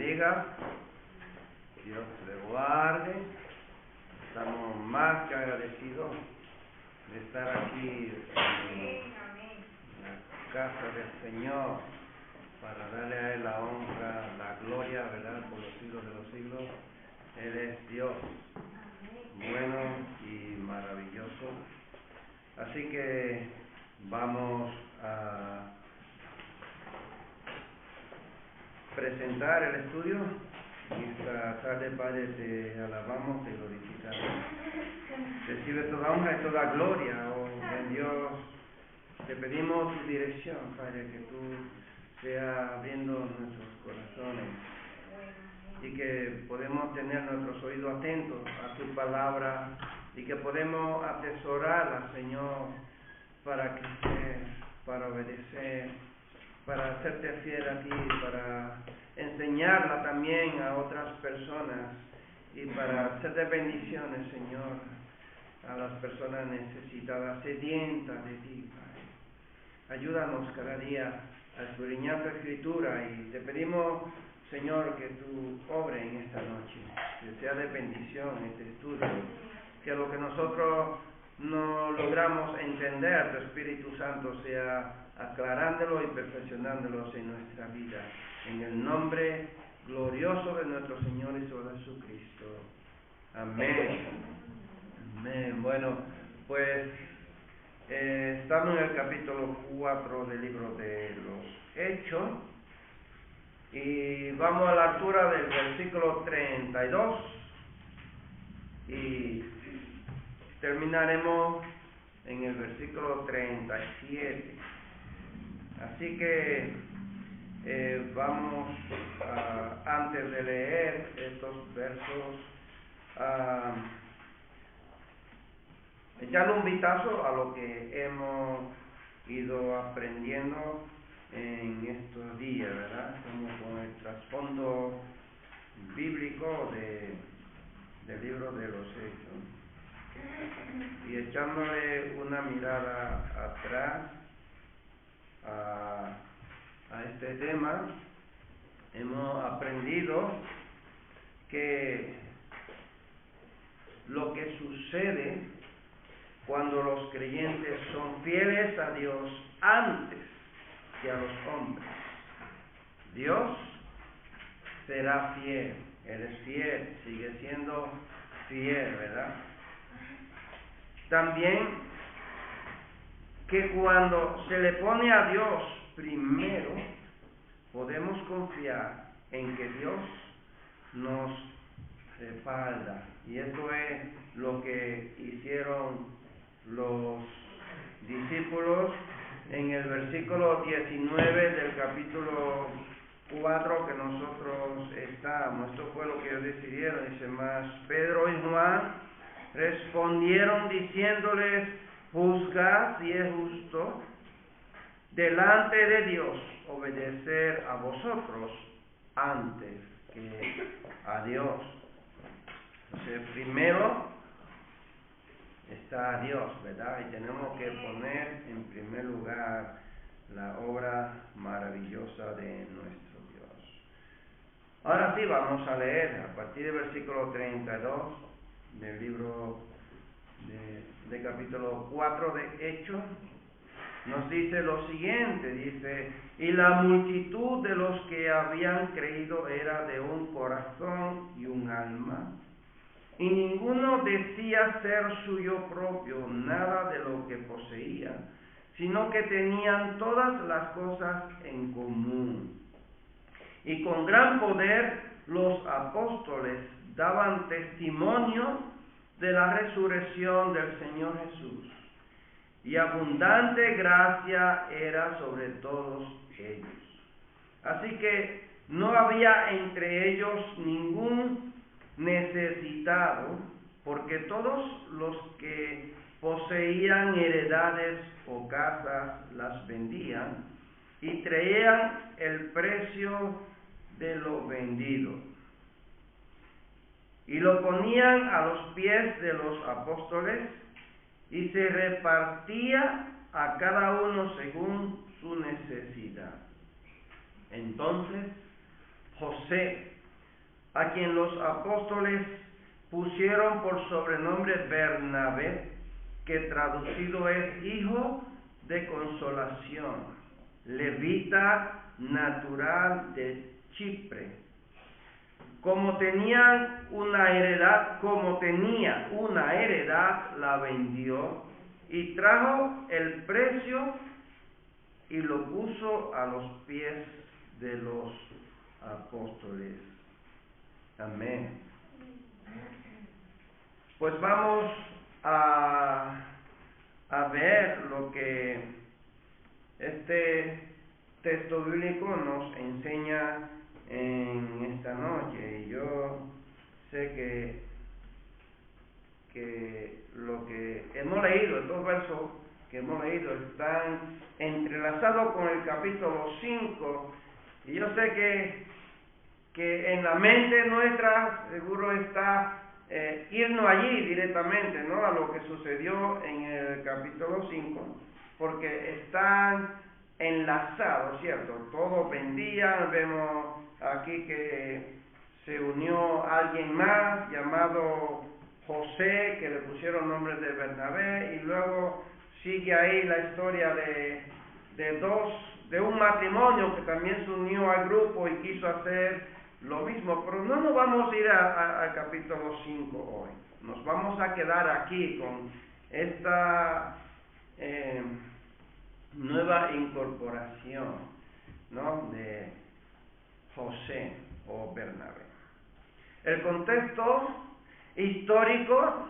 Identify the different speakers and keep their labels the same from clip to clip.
Speaker 1: bendiga, Dios le guarde. Estamos más que agradecidos de estar aquí en la casa del Señor para darle a Él la honra, la gloria, ¿verdad?, por los siglos de los siglos. Él es Dios, bueno y maravilloso. Así que vamos a presentar el estudio. Esta tarde, Padre, te alabamos, te glorificamos. Recibe toda honra y toda gloria, oh buen Dios. Te pedimos tu dirección, Padre, que tú seas abriendo nuestros corazones y que podemos tener nuestros oídos atentos a tu palabra y que podemos atesorarla, Señor, para crecer, para obedecer, para hacerte fiel a ti, para enseñarla también a otras personas y para hacer de bendiciones, Señor, a las personas necesitadas, sedientas de ti, Padre. Ayúdanos cada día a escudriñar tu Escritura y te pedimos, Señor, que tú obres en esta noche, que sea de bendición este estudio, que lo que nosotros no logramos entender, tu Espíritu Santo sea aclarándolo y perfeccionándolo en nuestra vida. En el nombre glorioso de nuestro Señor y Salvador Jesucristo. Amén. Amén. Bueno, pues estamos en el capítulo 4 del libro de los Hechos y vamos a la altura del versículo 32 y terminaremos en el versículo 37. Así que vamos antes de leer estos versos a echarle un vistazo a lo que hemos ido aprendiendo en estos días, ¿verdad? Como con el trasfondo bíblico del libro de los Hechos. Y echándole una mirada atrás a este tema, hemos aprendido que lo que sucede cuando los creyentes son fieles a Dios antes que a los hombres, Dios será fiel. Él es fiel, sigue siendo fiel, ¿verdad? También que cuando se le pone a Dios primero, podemos confiar en que Dios nos respalda. Y esto es lo que hicieron los discípulos en el versículo 19 del capítulo 4 que nosotros estamos. Esto fue lo que ellos decidieron. Dice más, Pedro y Juan respondieron diciéndoles: juzgad si es justo delante de Dios obedecer a vosotros antes que a Dios. Entonces, primero está Dios, ¿verdad? Y tenemos que poner en primer lugar la obra maravillosa de nuestro Dios. Ahora sí, vamos a leer a partir del versículo 32 del libro de capítulo 4 de Hechos. Nos dice lo siguiente, dice: y la multitud de los que habían creído era de un corazón y un alma, y ninguno decía ser suyo propio nada de lo que poseía, sino que tenían todas las cosas en común. Y con gran poder los apóstoles daban testimonio de la resurrección del Señor Jesús, y abundante gracia era sobre todos ellos. Así que no había entre ellos ningún necesitado, porque todos los que poseían heredades o casas las vendían y traían el precio de lo vendido y lo ponían a los pies de los apóstoles, y se repartía a cada uno según su necesidad. Entonces José, a quien los apóstoles pusieron por sobrenombre Bernabé, que traducido es hijo de consolación, levita natural de Chipre. Como tenía una heredad, la vendió y trajo el precio y lo puso a los pies de los apóstoles. Amén. Pues vamos a ver lo que este texto bíblico nos enseña en esta noche. Y yo sé que lo que hemos leído, estos versos que hemos leído, están entrelazados con el capítulo 5, y yo sé que en la mente nuestra seguro está irnos allí directamente, ¿no?, a lo que sucedió en el capítulo 5, porque están enlazados, ¿cierto? Todos vendían. Vemos aquí que se unió alguien más llamado José, que le pusieron nombre de Bernabé, y luego sigue ahí la historia de un matrimonio que también se unió al grupo y quiso hacer lo mismo. Pero no nos vamos a ir al capítulo 5 hoy. Nos vamos a quedar aquí con esta nueva incorporación, ¿no?, de José o Bernabé. El contexto histórico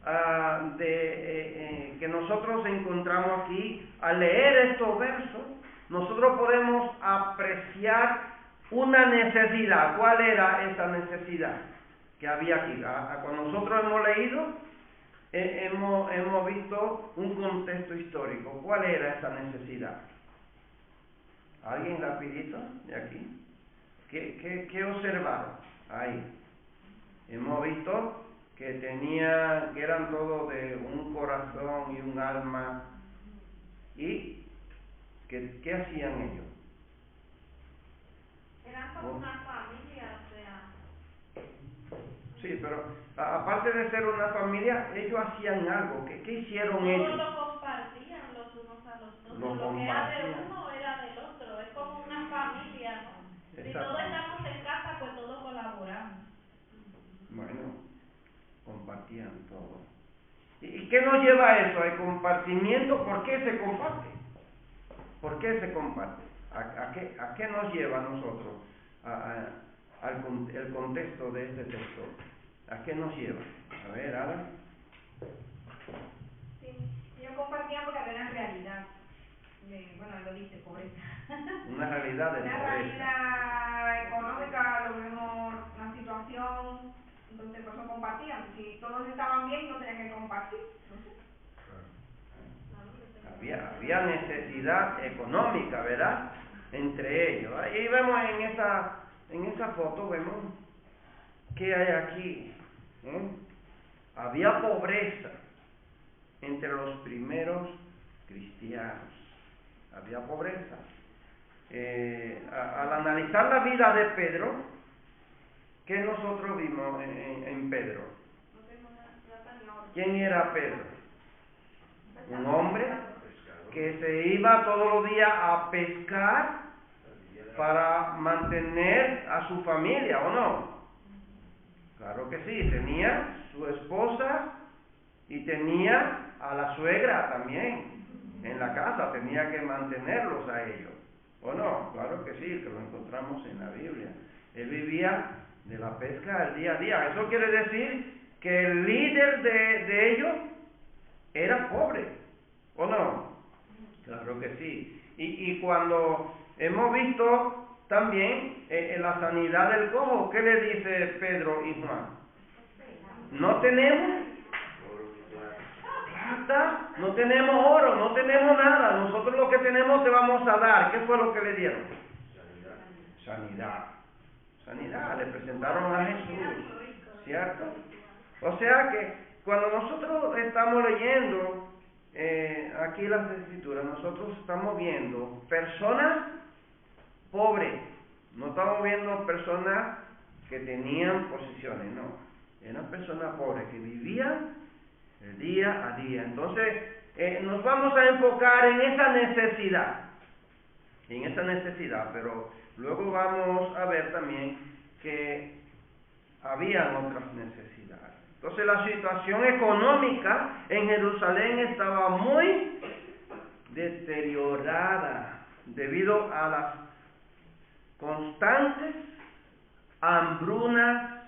Speaker 1: que nosotros encontramos aquí, al leer estos versos, nosotros podemos apreciar una necesidad. ¿Cuál era esa necesidad que había aquí? Cuando nosotros hemos leído, hemos visto un contexto histórico. ¿Cuál era esa necesidad? ¿Alguien rapidito de aquí? ¿Qué observaron ahí? Hemos visto que eran todos de un corazón y un alma. ¿Y qué hacían ellos?
Speaker 2: Eran como una familia, o sea.
Speaker 1: Sí, pero aparte de ser una familia, ellos hacían algo. ¿Qué hicieron ellos?
Speaker 2: Todos lo compartían los unos a los otros. Lo que era de uno era del otro. Es como una familia, ¿no? Si todos estamos en casa, pues todos colaboramos.
Speaker 1: Bueno, compartían todo. ¿Y qué nos lleva a eso? Al compartimiento. ¿Por qué se comparte? ¿Por qué se comparte? ¿A qué nos lleva a nosotros el contexto de este texto? ¿A qué nos lleva? A ver, Ada.
Speaker 3: Sí, ellos compartían porque había una realidad. Bueno, lo dice, pobreza.
Speaker 1: Una realidad de pobreza.
Speaker 3: Una realidad económica, lo vemos, una situación, entonces por eso compartían. Si todos estaban bien, no tenían que compartir. No sé.
Speaker 1: Había necesidad económica, ¿verdad?, entre ellos. Ahí vemos en esa foto, vemos qué hay aquí. Había pobreza entre los primeros cristianos. Había pobreza. Al analizar la vida de Pedro, ¿qué nosotros vimos en Pedro? ¿Quién era Pedro? Un hombre que se iba todos los días a pescar para mantener a su familia, ¿o no? Claro que sí. Tenía su esposa y tenía a la suegra también en la casa. Tenía que mantenerlos a ellos, ¿o no? Claro que sí, que lo encontramos en la Biblia. Él vivía de la pesca al día a día. Eso quiere decir que el líder de ellos era pobre, ¿o no? Claro que sí. Y cuando hemos visto también la sanidad del cojo, ¿qué le dice Pedro y Juan? No tenemos plata, no tenemos oro, no tenemos nada. Nosotros lo que tenemos te vamos a dar. ¿Qué fue lo que le dieron? Sanidad. Le presentaron a Jesús, ¿cierto? O sea que cuando nosotros estamos leyendo aquí las escrituras, nosotros estamos viendo personas pobres, No estamos viendo personas que tenían posesiones, no. Eran personas pobres que vivían el día a día. Entonces, nos vamos a enfocar en esa necesidad, pero luego vamos a ver también que habían otras necesidades. Entonces, la situación económica en Jerusalén estaba muy deteriorada debido a las constantes hambrunas,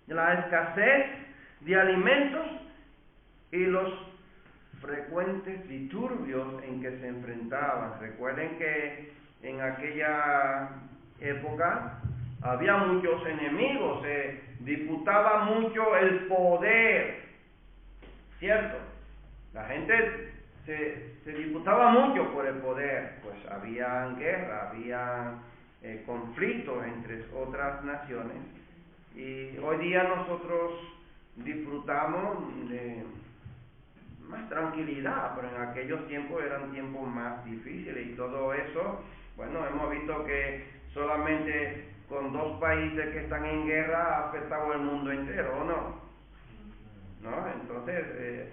Speaker 1: la escasez de alimentos y los frecuentes disturbios en que se enfrentaban. Recuerden que en aquella época había muchos enemigos, se disputaba mucho el poder, ¿cierto? La gente se disputaba mucho por el poder, pues había guerra, había conflictos entre otras naciones, y hoy día nosotros disfrutamos de más tranquilidad, pero en aquellos tiempos eran tiempos más difíciles, y todo eso, bueno, hemos visto que solamente con 2 países que están en guerra ha afectado el mundo entero, ¿o no? Entonces,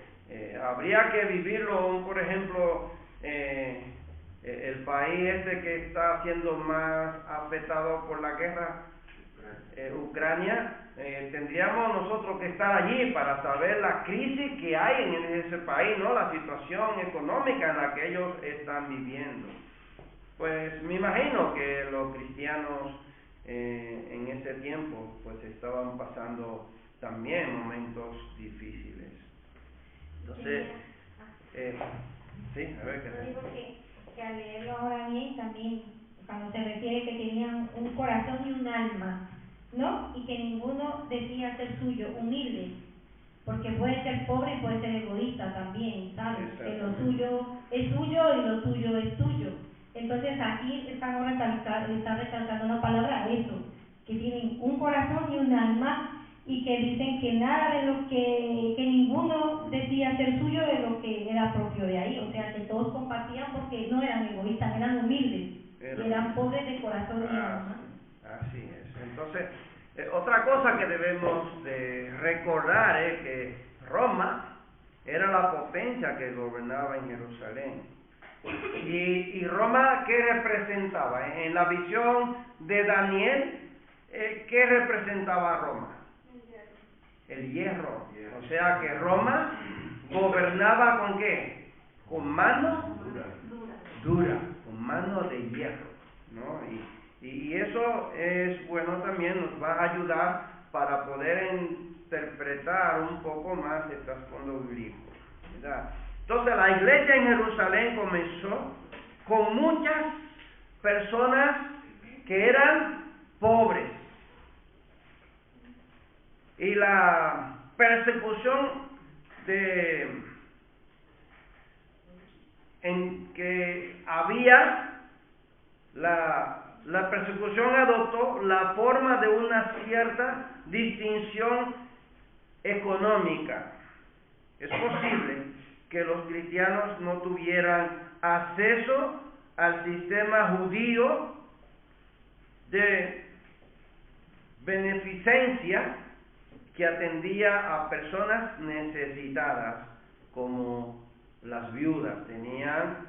Speaker 1: habría que vivirlo, por ejemplo, el país este que está siendo más afectado por la guerra, Ucrania, tendríamos nosotros que estar allí para saber la crisis que hay en ese país, ¿no? La situación económica en la que ellos están viviendo. Pues me imagino que los cristianos en ese tiempo pues estaban pasando también momentos difíciles. Entonces, sí, a ver qué
Speaker 4: yo digo que al leerlo ahora bien también, cuando se refiere que tenían un corazón y un alma, ¿no? Y que ninguno decía ser suyo, humilde, porque puede ser pobre y puede ser egoísta también, ¿sabes? Que lo suyo es suyo y lo tuyo es tuyo. Entonces aquí está recalcando la palabra eso, que tienen un corazón y un alma, y que dicen que nada de lo que ninguno decía ser suyo de lo que era propio de ahí, o sea que todos compartían porque no eran egoístas, eran humildes, eran pobres de corazón y alma.
Speaker 1: Así es. Entonces, otra cosa que debemos de recordar es que Roma era la potencia que gobernaba en Jerusalén. Y Roma, ¿qué representaba? En la visión de Daniel, ¿qué representaba Roma? El hierro. O sea que Roma gobernaba ¿con qué? Con mano dura, con mano de hierro, ¿no? Y eso es bueno también, nos va a ayudar para poder interpretar un poco más el trasfondo bíblico, ¿verdad? Entonces la iglesia en Jerusalén comenzó con muchas personas que eran pobres. Y la persecución en que había, la persecución adoptó la forma de una cierta distinción económica. Es posible que los cristianos no tuvieran acceso al sistema judío de beneficencia que atendía a personas necesitadas, como las viudas. Tenían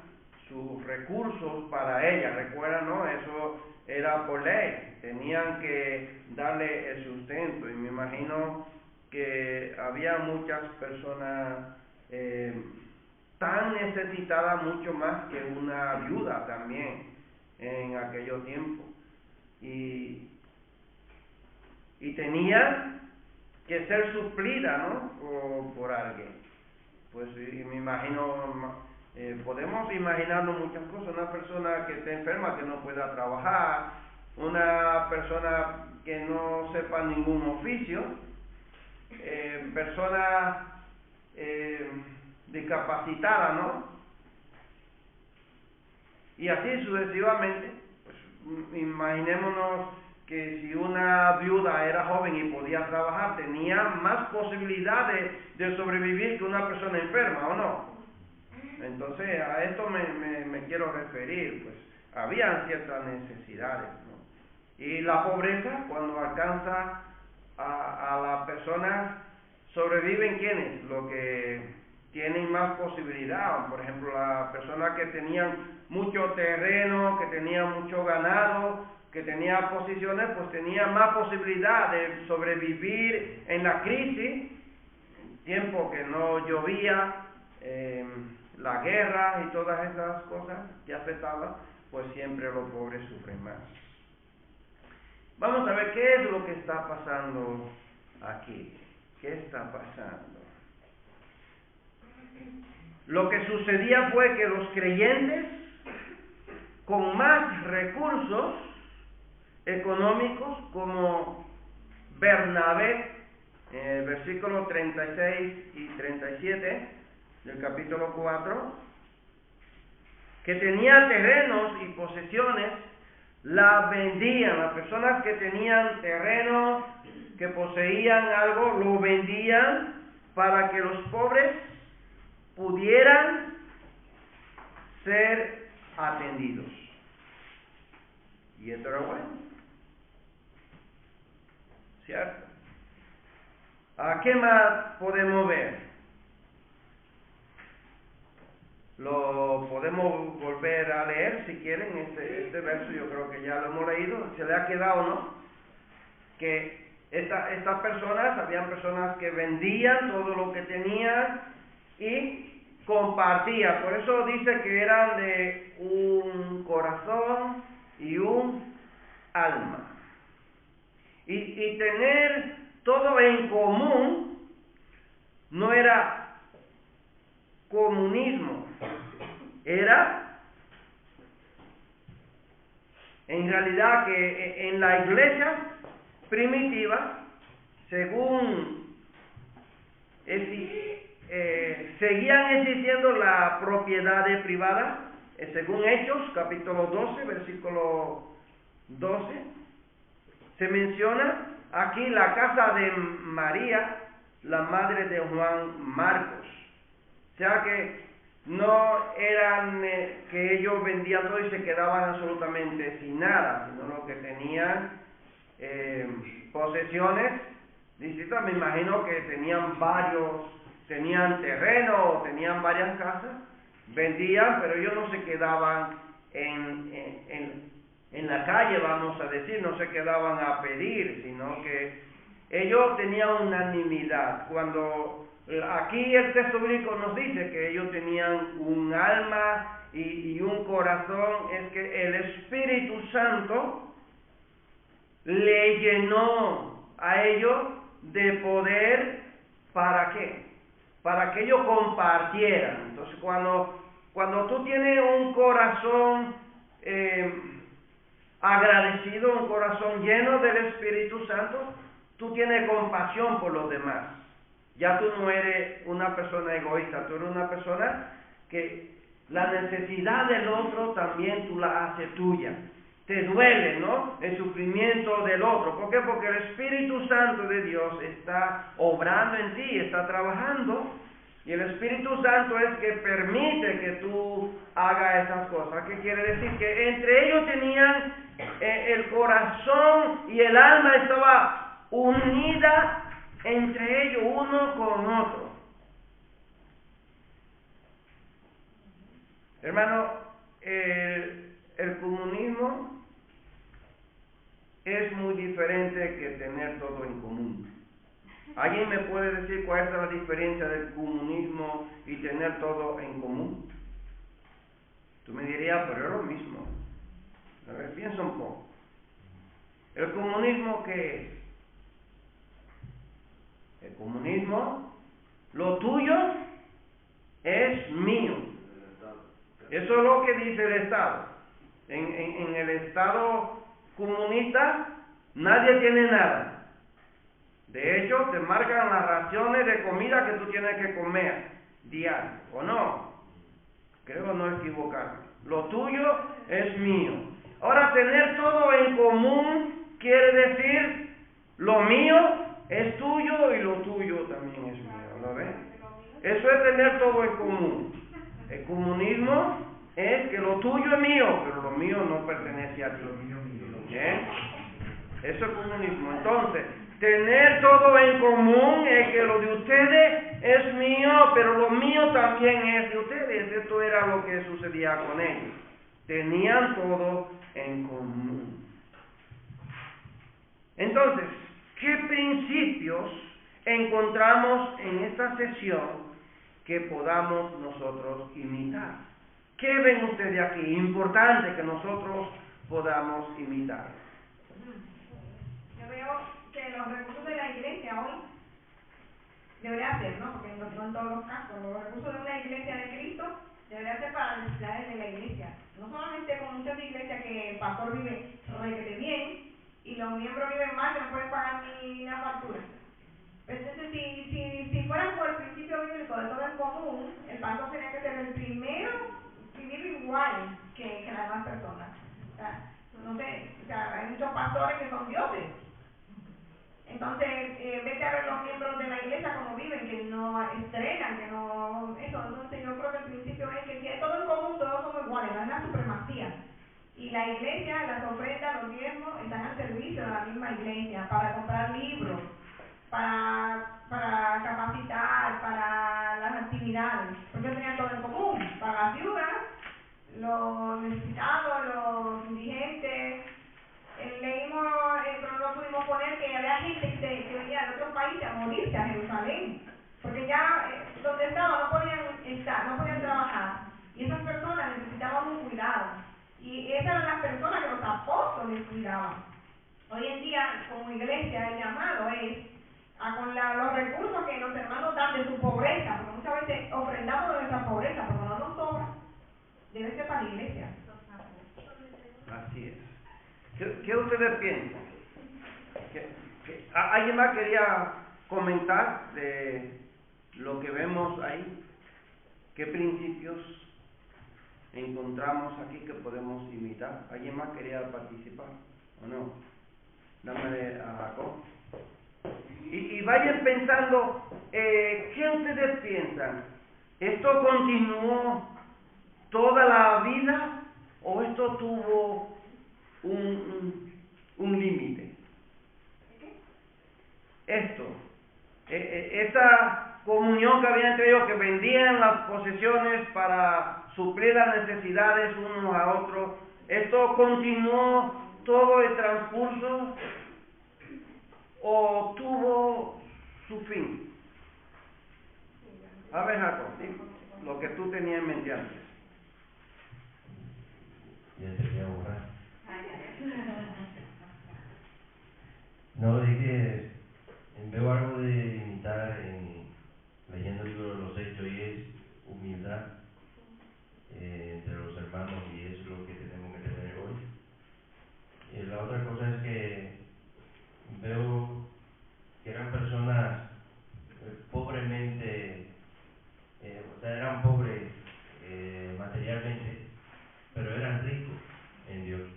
Speaker 1: sus recursos para ellas, recuerdan, ¿no? Eso era por ley, tenían que darle el sustento, y me imagino que había muchas personas tan necesitadas, mucho más que una viuda también en aquellos tiempos, y tenían que ser suplida, ¿no? Por alguien. Pues me imagino, podemos imaginarnos muchas cosas. Una persona que esté enferma, que no pueda trabajar, una persona que no sepa ningún oficio, persona discapacitada, ¿no? Y así sucesivamente. Pues imaginémonos que si una viuda era joven y podía trabajar, tenía más posibilidades de sobrevivir que una persona enferma, ¿o no? Entonces, a esto me quiero referir, pues, habían ciertas necesidades, ¿no? Y la pobreza, cuando alcanza a las personas, sobreviven ¿quiénes? Los que tienen más posibilidad. Por ejemplo, las personas que tenían mucho terreno, que tenían mucho ganado, que tenían posiciones, pues tenían más posibilidad de sobrevivir en la crisis, tiempo que no llovía, la guerra y todas esas cosas que afectaban, pues siempre los pobres sufren más. Vamos a ver qué es lo que está pasando aquí. ¿Qué está pasando? Lo que sucedía fue que los creyentes con más recursos económicos, como Bernabé, versículos 36 y 37 del capítulo 4, que tenía terrenos y posesiones, la vendían. Las personas que tenían terreno, que poseían algo, lo vendían para que los pobres pudieran ser atendidos. Y esto era bueno, ¿cierto? ¿Qué más podemos ver? Lo podemos volver a leer si quieren, este verso yo creo que ya lo hemos leído, se le ha quedado, ¿no? Que estas personas, habían personas que vendían todo lo que tenían y compartían, por eso dice que eran de un corazón y un alma. Y tener todo en común no era comunismo, era en realidad que en la iglesia primitiva, según seguían existiendo las propiedades privadas, según Hechos, capítulo 12, versículo 12, se menciona aquí la casa de María, la madre de Juan Marcos. O sea que no eran que ellos vendían todo y se quedaban absolutamente sin nada, sino lo que tenían posesiones distintas. Me imagino que tenían terreno o tenían varias casas, vendían, pero ellos no se quedaban en la calle, vamos a decir, no se quedaban a pedir, sino que ellos tenían unanimidad. Cuando aquí el texto bíblico nos dice que ellos tenían un alma y un corazón, es que el Espíritu Santo le llenó a ellos de poder. ¿Para qué? Para que ellos compartieran. Entonces cuando tú tienes un corazón agradecido, un corazón lleno del Espíritu Santo, tú tienes compasión por los demás. Ya tú no eres una persona egoísta, tú eres una persona que la necesidad del otro también tú la haces tuya. Te duele, ¿no?, el sufrimiento del otro. ¿Por qué? Porque el Espíritu Santo de Dios está obrando en ti, está trabajando. Y el Espíritu Santo es que permite que tú hagas esas cosas. ¿Qué quiere decir? Que entre ellos tenían el corazón y el alma estaba unida entre ellos, uno con otro. Hermano, el comunismo es muy diferente que tener todo en común. ¿Alguien me puede decir cuál es la diferencia del comunismo y tener todo en común? Tú me dirías, pero es lo mismo. A ver, piensa un poco. ¿El comunismo qué es? El comunismo, lo tuyo es mío. Eso es lo que dice el Estado. En el Estado comunista nadie tiene nada. De hecho, te marcan las raciones de comida que tú tienes que comer diario, ¿o no? Creo no equivocarme. Lo tuyo es mío. Ahora, tener todo en común quiere decir lo mío es tuyo y lo tuyo también es mío, ¿lo ven? Eso es tener todo en común. El comunismo es que lo tuyo es mío, pero lo mío no pertenece a ti. Eso es comunismo. Entonces, tener todo en común es que lo de ustedes es mío, pero lo mío también es de ustedes. Esto era lo que sucedía con ellos. Tenían todo en común. Entonces, ¿qué principios encontramos en esta sesión que podamos nosotros imitar? ¿Qué ven ustedes aquí? Importante que nosotros podamos imitar.
Speaker 3: Yo veo que los recursos de la iglesia hoy debería ser, ¿no? Porque no en todos los casos, los recursos de una iglesia de Cristo debería ser para las necesidades de la iglesia. No solamente con muchas iglesias que el pastor vive requete bien y los miembros viven mal, que no pueden pagar ni una factura. Entonces, si fueran por el principio bíblico de todo en común, el pastor tenía que ser el primero vivir igual que las demás personas. O sea, no sé, o sea, hay muchos pastores que son dioses. Entonces, vete a ver los miembros de la iglesia como viven, que no estrenan, que no... Eso, entonces yo creo que el principio es que si hay todo en común, todos somos iguales, hay una supremacía. Y la iglesia, las ofrendas, los diezmos, están al servicio de la misma iglesia, para comprar libros, para capacitar, para las actividades. Porque tenían todo en común, para las viudas, los necesitados, los indigentes. Leímos, pero no pudimos poner que había gente que venía de otros países a morirse a Jerusalén, porque ya donde estaban no podían estar, no podían trabajar, y esas personas necesitaban un cuidado, y esas eran las personas que los apóstoles cuidaban. Hoy en día, como iglesia, el llamado es con los recursos que los hermanos dan de su pobreza, porque muchas veces ofrendamos de nuestra pobreza, pero no nos sobra, debe ser para la iglesia.
Speaker 1: Así es. ¿Qué ustedes piensan? ¿Alguien más quería comentar de lo que vemos ahí? ¿Qué principios encontramos aquí que podemos imitar? ¿Alguien más quería participar o no? Dámele a Jacob. Y vayan pensando, ¿qué ustedes piensan? ¿Esto continuó toda la vida o esto tuvo un límite? Esa comunión que había entre ellos, que vendían las posesiones para suplir las necesidades unos a otros, ¿esto continuó todo el transcurso o tuvo su fin? A ver, Jacob, lo que tú tenías en mente antes.
Speaker 5: Ya empecé a borrar. No, es que veo algo de imitar leyendo el libro de los Hechos, y es humildad entre los hermanos, y eso es lo que tenemos que tener hoy. La otra cosa es que veo que eran personas pobremente, o sea, eran pobres materialmente, pero eran ricos en Dios.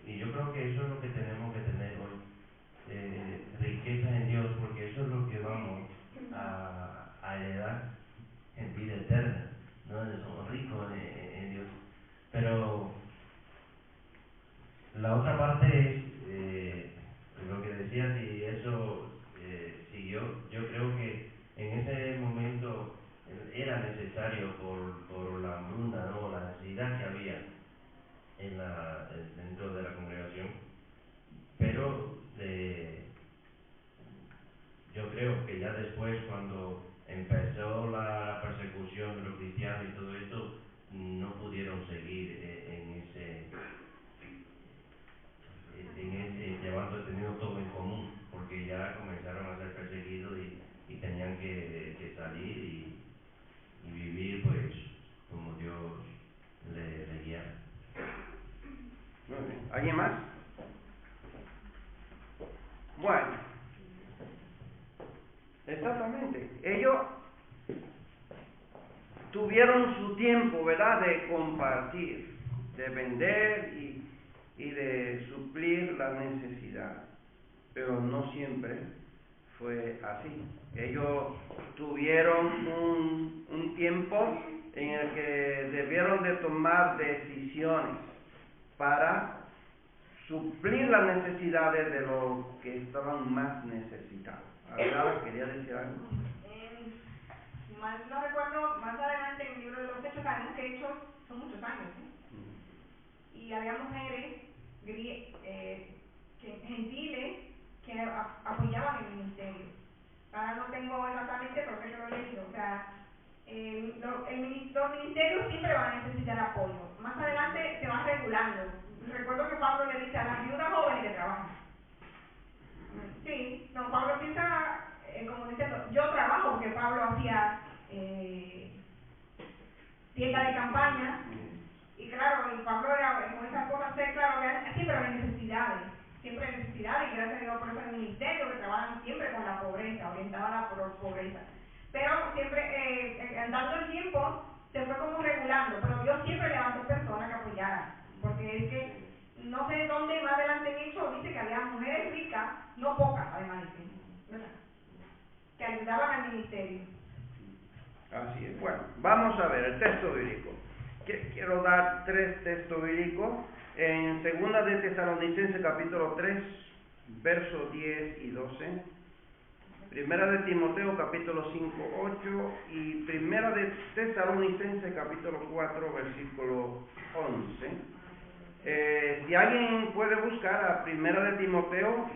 Speaker 5: Y yo creo que eso es lo que tenemos que tener hoy, riqueza en Dios, porque eso es lo que vamos a heredar en vida eterna, ¿no? Somos ricos en Dios. Pero la otra parte es lo que decía, si eso siguió. Yo creo que en ese momento era necesario por la hambruna, ¿no? La necesidad que había dentro de la congregación, pero yo creo que ya después, cuando empezó la persecución de los cristianos y todo esto, no pudieron seguir teniendo todo en común, porque ya comenzaron a ser perseguidos y tenían que salir y vivir pues como Dios le guiara.
Speaker 1: Muy bien. ¿Alguien más? Bueno, exactamente. Ellos tuvieron su tiempo, ¿verdad?, de compartir, de vender y de suplir la necesidad, pero no siempre fue así. Ellos tuvieron un tiempo en el que debieron de tomar decisiones para suplir las necesidades de los que estaban más necesitados. Ahora quería decir algo.
Speaker 3: Más no recuerdo, más adelante en el libro de los Hechos, sabemos que Hechos son muchos años, y había mujeres gentiles que apoyaban el ministerio. Ahora no tengo exactamente, pero sé que lo he leído. O sea, los ministerios siempre van a necesitar apoyo. Más adelante se van regulando. Recuerdo que Pablo le dice a las viudas jóvenes que trabajan. Sí, no, Pablo empieza como diciendo, yo trabajo, porque Pablo hacía tienda de campaña, y claro, y Pablo era con esas cosas, claro, siempre hay necesidades, y gracias a Dios por eso el ministerio que trabajan siempre con la pobreza, orientada a la pobreza, pero siempre andando el tiempo se fue como regulando, pero Dios siempre levantó personas que apoyaran, porque es que no sé dónde más adelante en hecho dice que había mujeres ricas, no pocas además, ¿verdad?, que ayudaban al ministerio.
Speaker 1: Así es. Bueno, vamos a ver el texto bíblico. Quiero dar 3 textos bíblicos. En 2 de Tesalonicenses capítulo 3, versos 10 y 12. 1 de Timoteo capítulo 5, 8. Y 1 de Tesalonicenses capítulo 4, versículo 11. Si alguien puede buscar a 1 de Timoteo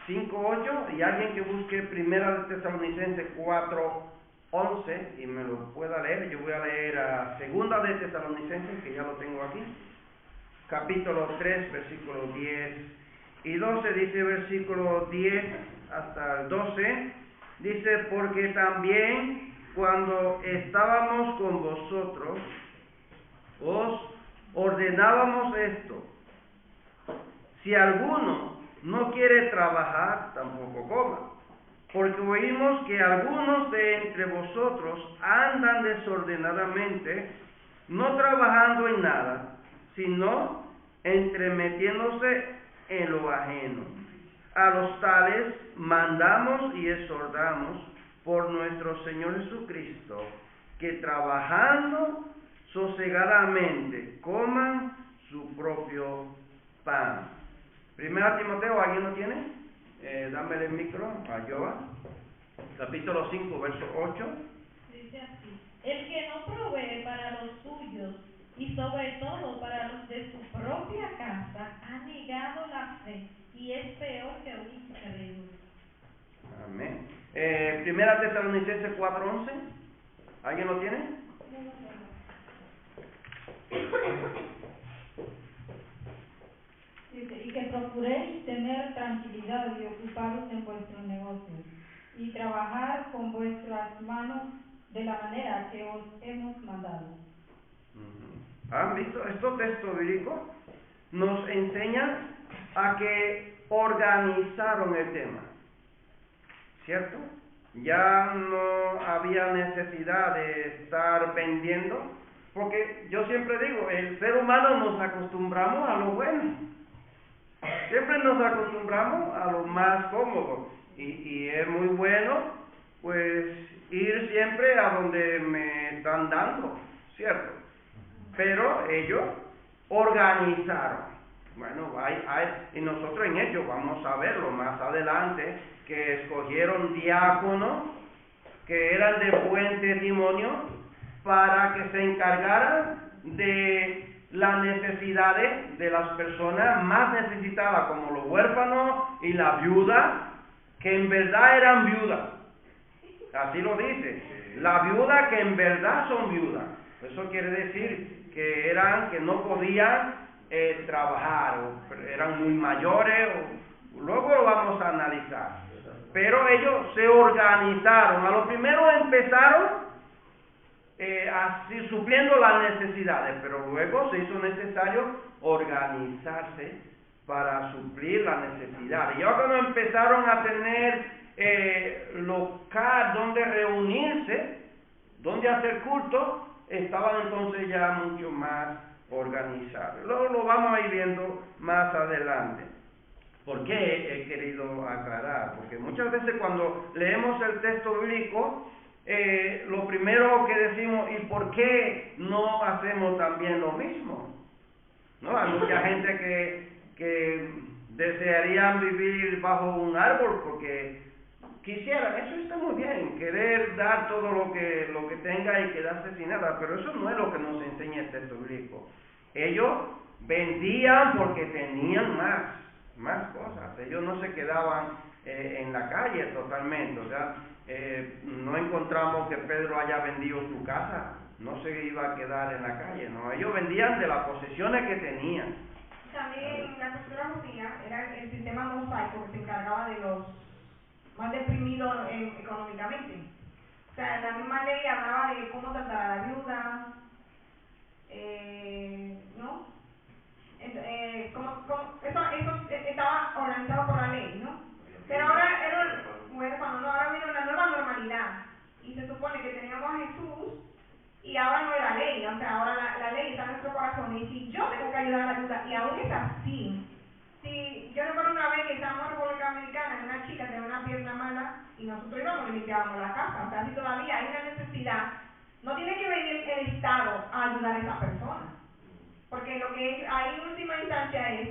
Speaker 1: 5:8 y alguien que busque 1 de Tesalonicenses 4:11 y me lo pueda leer, yo voy a leer a 2 de Tesalonicenses, que ya lo tengo aquí, capítulo 3, versículo 10 y 12, dice versículo 10 hasta el 12, dice, porque también cuando estábamos con vosotros, os ordenábamos esto: si alguno no quiere trabajar, tampoco coma, porque oímos que algunos de entre vosotros andan desordenadamente, no trabajando en nada, sino entremetiéndose en lo ajeno. A los tales mandamos y exhortamos por nuestro Señor Jesucristo, que trabajando sosegadamente coman su propio pan. 1 Timoteo, ¿alguien lo tiene? Dámele el micro a Joa. Capítulo 5, verso 8.
Speaker 2: Dice así: el que no provee para los suyos y sobre todo para los de su propia casa ha negado la fe y es peor que un incrédulo.
Speaker 1: Amén. 1 Tesalonicenses 4:11. ¿Alguien lo tiene?
Speaker 4: Dice, y que procuréis tener tranquilidad y ocuparos en vuestros negocios, y trabajar con vuestras manos de la manera que os hemos mandado.
Speaker 1: ¿Han visto? Estos textos bíblicos nos enseñan a que organizaron el tema, ¿cierto? Ya no había necesidad de estar vendiendo, porque yo siempre digo, el ser humano nos acostumbramos a lo bueno. Siempre nos acostumbramos a lo más cómodo y es muy bueno pues ir siempre a donde me están dando, ¿cierto? Pero ellos organizaron. Bueno, y nosotros en ello vamos a verlo más adelante, que escogieron diáconos que eran de buen testimonio para que se encargaran de las necesidades de las personas más necesitadas, como los huérfanos y las viudas, que en verdad eran viudas. Así lo dice, la viuda que en verdad son viudas. Eso quiere decir que no podían trabajar, o eran muy mayores, luego lo vamos a analizar. Pero ellos se organizaron. A lo primero empezaron así supliendo las necesidades, pero luego se hizo necesario organizarse para suplir las necesidades. Y ahora cuando empezaron a tener local donde reunirse, donde hacer culto, estaban entonces ya mucho más organizados. Luego lo vamos a ir viendo más adelante. ¿Por qué he querido aclarar? Porque muchas veces cuando leemos el texto bíblico, lo primero que decimos, ¿y por qué no hacemos también lo mismo? ¿No? Hay mucha gente que que desearían vivir bajo un árbol porque quisieran, eso está muy bien, querer dar todo lo que tenga y quedarse sin nada, pero eso no es lo que nos enseña el texto bíblico. Ellos vendían porque tenían más cosas, ellos no se quedaban en la calle totalmente, o sea, no encontramos que Pedro haya vendido su casa, no se iba a quedar en la calle, no, ellos vendían de las posesiones que tenían.
Speaker 3: También la cultura judía era el sistema mosaico que se encargaba de los más deprimidos económicamente. O sea, la misma ley hablaba de cómo tratar a la viuda, ¿no? Eso estaba organizado por la ley, ¿no? Pero ahora era huérfano, no, ahora vino la nueva normalidad y se supone que teníamos a Jesús y ahora no es la ley, o sea, ahora la ley está en nuestro corazón y si yo tengo que ayudar a la viuda y aún es así, si yo recuerdo una vez que estábamos en República Dominicana y una chica tenía una pierna mala y nosotros íbamos y limpiábamos la casa, o sea, si todavía hay una necesidad, no tiene que venir el Estado a ayudar a esa persona, porque lo que hay en última instancia es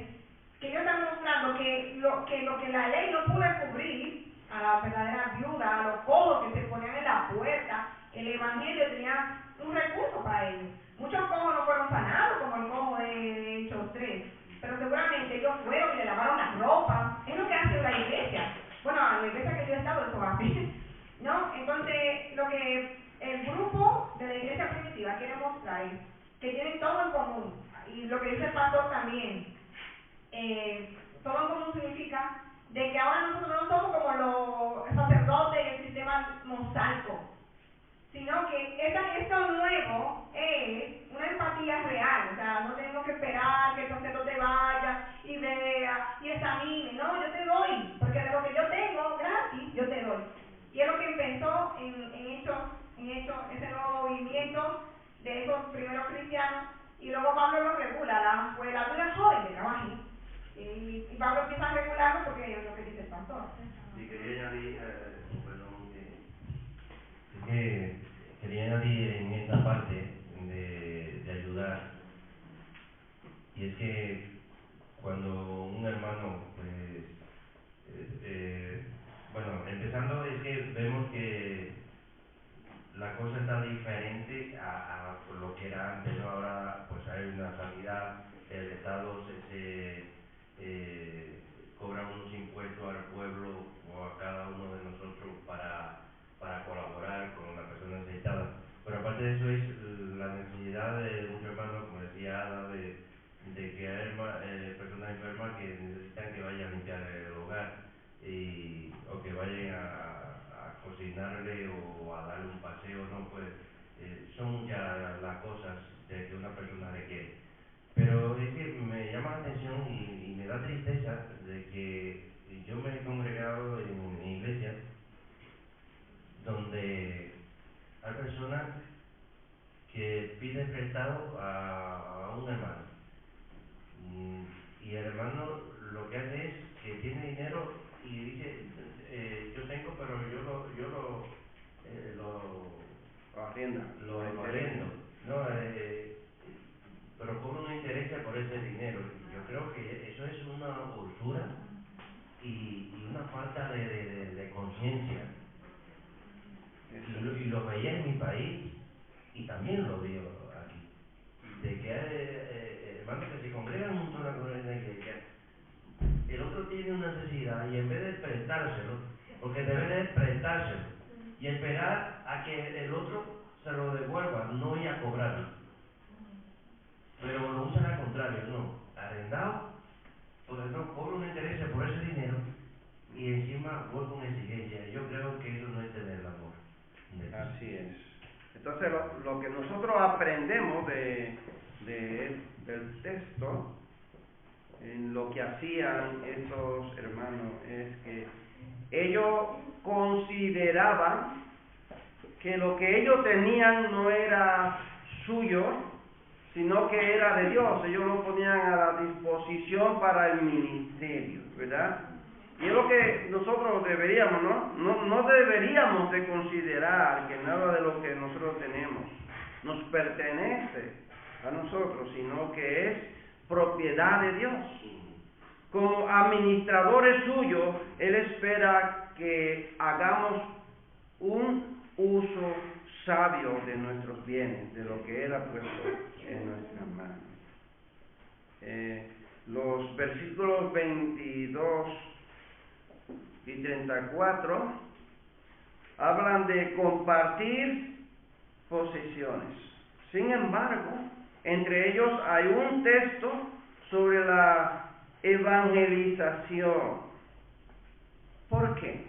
Speaker 3: que ellos están mostrando que lo que la ley no pudo cubrir a la verdadera viuda, a los cojos que se ponían en la puerta, el evangelio tenía un recurso para ellos. Muchos cojos no fueron sanados, como el cojo de Hechos 3, pero seguramente ellos fueron y le lavaron la ropa. Es lo que hace la iglesia. Bueno, la iglesia que yo he estado, eso hace, ¿no? Entonces, lo que el grupo de la iglesia primitiva quiere mostrar es que tienen todo en común, y lo que dice el pastor también, todo en común significa de que ahora nosotros no somos como los sacerdotes y el sistema mosaico, sino que esto nuevo es una empatía real, o sea, no tenemos que esperar que el sacerdote vaya y vea y examine, no, yo te doy, porque de lo que yo tengo gratis, yo te doy. Y es lo que empezó en Hechos, ese nuevo movimiento de esos primeros cristianos, y luego Pablo lo regula, la Biblia es joven de trabajo, y Pablo empieza a regularlo porque es lo que dice el pastor.
Speaker 5: Sí, quería añadir, quería añadir en esta parte de ayudar, y es que cuando un hermano, pues, bueno, empezando es que vemos que la cosa está diferente a lo que era antes, ¿no? Ahora pues hay una sanidad, el Estado cobra unos impuestos al pueblo o a cada uno de nosotros para colaborar con la persona necesitada. Pero aparte de eso es la necesidad de muchos hermanos, como decía Ada, de que hay personas enfermas que necesitan que vayan a limpiar el hogar o que vayan a cocinarle o a darle un paseo, no, pues son muchas las cosas de que una persona requiere. Pero es que me llama la atención y me da tristeza de que yo me he congregado en iglesias donde hay personas que piden prestado a un hermano y el hermano lo que hace es que tiene dinero y dice yo tengo, pero yo lo arriendo, ¿no? Pero cobro una interés por ese dinero. Yo creo que eso es una usura y una falta de conciencia. Y lo veía en mi país y también lo veo aquí. De que hay hermanos que se congregan un montón en la iglesia, el otro tiene una necesidad y en vez de prestárselo, porque debe de prestárselo y esperar a que el otro se lo devuelva, no ir a cobrarlo. Pero lo usan al contrario, no, arrendado, porque no cobra un interés por ese dinero y encima vuelve una exigencia. Yo creo que eso no es tener el amor.
Speaker 1: Así es. Entonces lo que nosotros aprendemos del texto, en lo que hacían estos hermanos, es que ellos consideraban que lo que ellos tenían no era suyo, sino que era de Dios. Ellos lo ponían a la disposición para el ministerio, ¿verdad? Y es lo que nosotros deberíamos, ¿no? No deberíamos de considerar que nada de lo que nosotros tenemos nos pertenece a nosotros, sino que es propiedad de Dios. como administradores suyos, Él espera que hagamos un uso sabio de nuestros bienes, de lo que Él ha puesto en nuestras manos. Los versículos 22 y 34 hablan de compartir posesiones. Sin embargo, entre ellos hay un texto sobre la evangelización. ¿Por qué?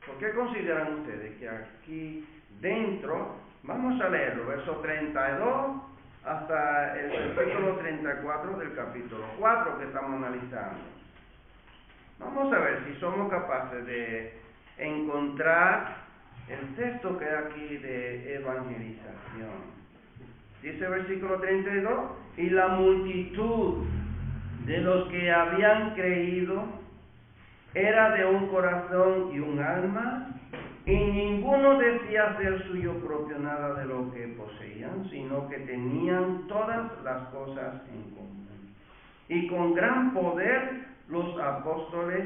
Speaker 1: ¿Por qué consideran ustedes que aquí dentro, vamos a leerlo, verso 32 hasta el versículo 34 del capítulo 4 que estamos analizando? Vamos a ver si somos capaces de encontrar el texto que hay aquí de evangelización. Dice el versículo 32, y la multitud de los que habían creído era de un corazón y un alma, y ninguno decía ser suyo propio nada de lo que poseían, sino que tenían todas las cosas en común. Y con gran poder los apóstoles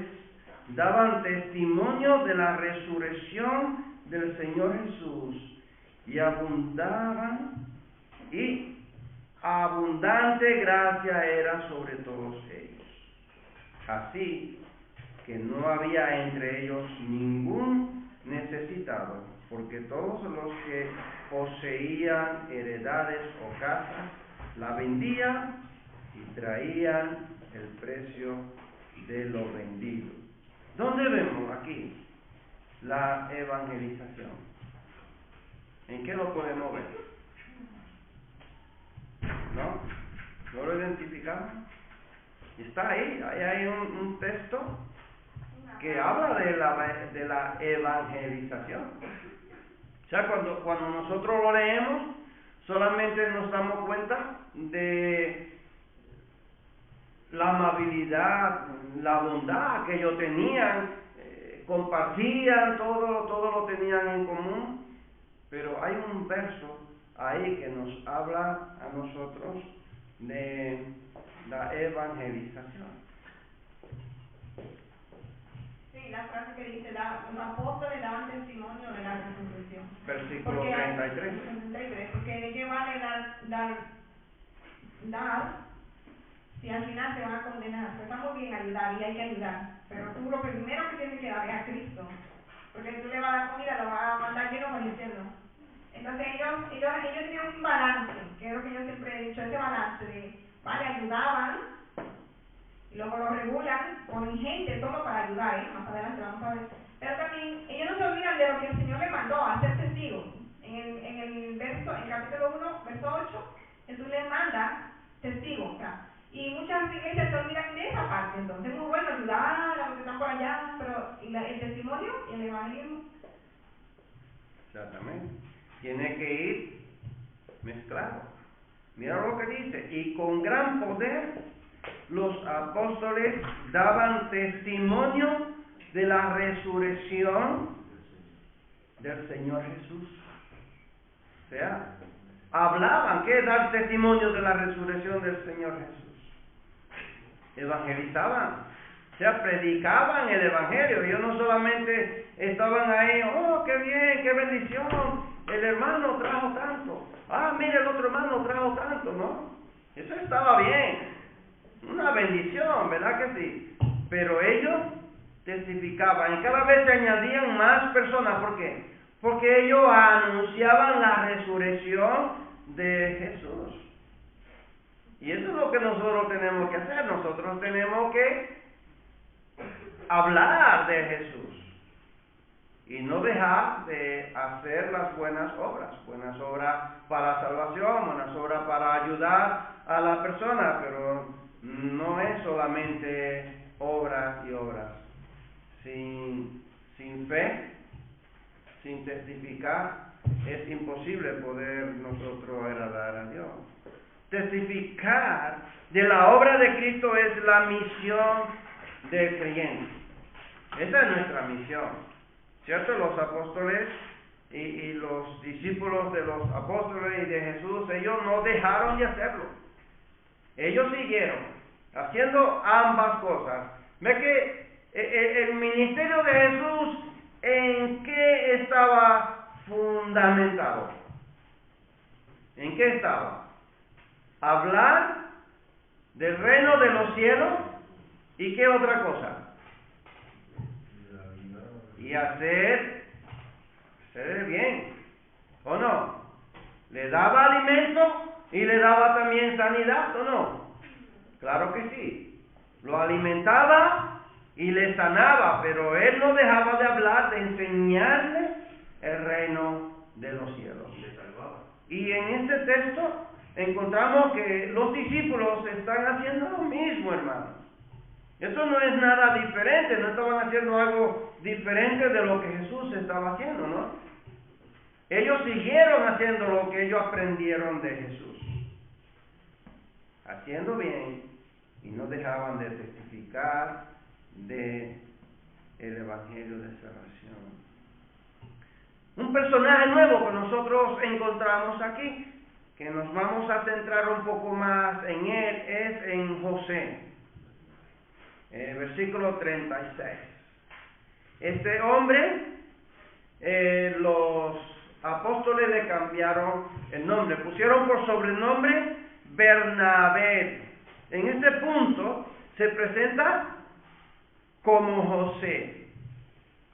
Speaker 1: daban testimonio de la resurrección del Señor Jesús, y abundante gracia era sobre todos ellos. Así que no había entre ellos ningún necesitado, porque todos los que poseían heredades o casas la vendían y traían el precio de lo vendido. ¿Dónde vemos aquí la evangelización? ¿En qué lo podemos ver? ¿No lo identificamos? Está ahí hay un texto que habla de la evangelización. O sea, cuando nosotros lo leemos, solamente nos damos cuenta de la amabilidad, la bondad que ellos tenían, compartían, todo lo tenían en común, pero hay un verso ahí que nos habla a nosotros de la evangelización.
Speaker 3: Sí, la frase que dice, los apóstoles daban testimonio de la resurrección.
Speaker 1: Versículo 33.
Speaker 3: Porque de qué vale dar si al final te van a condenar. Pues está muy bien ayudar y hay que ayudar, pero tú lo primero que tienes que dar es a Cristo, porque tú le vas a dar comida, lo vas a mandar lleno con infierno. Entonces ellos tenían un balance, que es lo que yo siempre he dicho, ese balance de, vale, ayudaban, y luego lo regulan, ponen gente, todo para ayudar, más adelante vamos a ver. Pero también ellos no se olvidan de lo que el Señor les mandó, a ser testigos. En capítulo 1, verso 8, Jesús les manda testigos, o sea, y muchas iglesias se olvidan de esa parte. Entonces es muy bueno ayudar a los que están por allá, pero el testimonio y el evangelismo.
Speaker 1: Exactamente. Tiene que ir mezclado. Mira lo que dice, y con gran poder los apóstoles daban testimonio de la resurrección del Señor Jesús. O sea, hablaban, ¿qué es dar testimonio de la resurrección del Señor Jesús? Evangelizaban, o sea, predicaban el evangelio. Ellos no solamente estaban ahí, oh, qué bien, qué bendición, el hermano trajo tanto, mire, el otro hermano trajo tanto, ¿no? Eso estaba bien, una bendición, ¿verdad que sí? Pero ellos testificaban y cada vez se añadían más personas. ¿Por qué? Porque ellos anunciaban la resurrección de Jesús. Y eso es lo que nosotros tenemos que hacer. Nosotros tenemos que hablar de Jesús y no dejar de hacer las buenas obras para salvación, buenas obras para ayudar a la persona, pero no es solamente obras y obras. Sin fe, sin testificar, es imposible poder nosotros agradar a Dios. Testificar de la obra de Cristo es la misión del creyente. Esa es nuestra misión, ¿cierto? Los apóstoles y los discípulos de los apóstoles y de Jesús, ellos no dejaron de hacerlo. Ellos siguieron. haciendo ambas cosas. Ve que el ministerio de Jesús, ¿en qué estaba fundamentado? ¿En qué estaba? Hablar del reino de los cielos, ¿y qué otra cosa? Y hacer el bien, ¿o no? Le daba alimento y le daba también sanidad, ¿o no? Claro que sí. Lo alimentaba y le sanaba, pero él no dejaba de hablar, de enseñarle el reino de los cielos. Y en este texto encontramos que los discípulos están haciendo lo mismo, hermanos. Eso no es nada diferente, no estaban haciendo algo diferente de lo que Jesús estaba haciendo, ¿no? Ellos siguieron haciendo lo que ellos aprendieron de Jesús, haciendo bien, y no dejaban de testificar de el Evangelio de salvación. Un personaje nuevo que nosotros encontramos aquí, que nos vamos a centrar un poco más en él, es en José. Versículo 36. Este hombre, los apóstoles le cambiaron el nombre, pusieron por sobrenombre Bernabé. En este punto se presenta como José,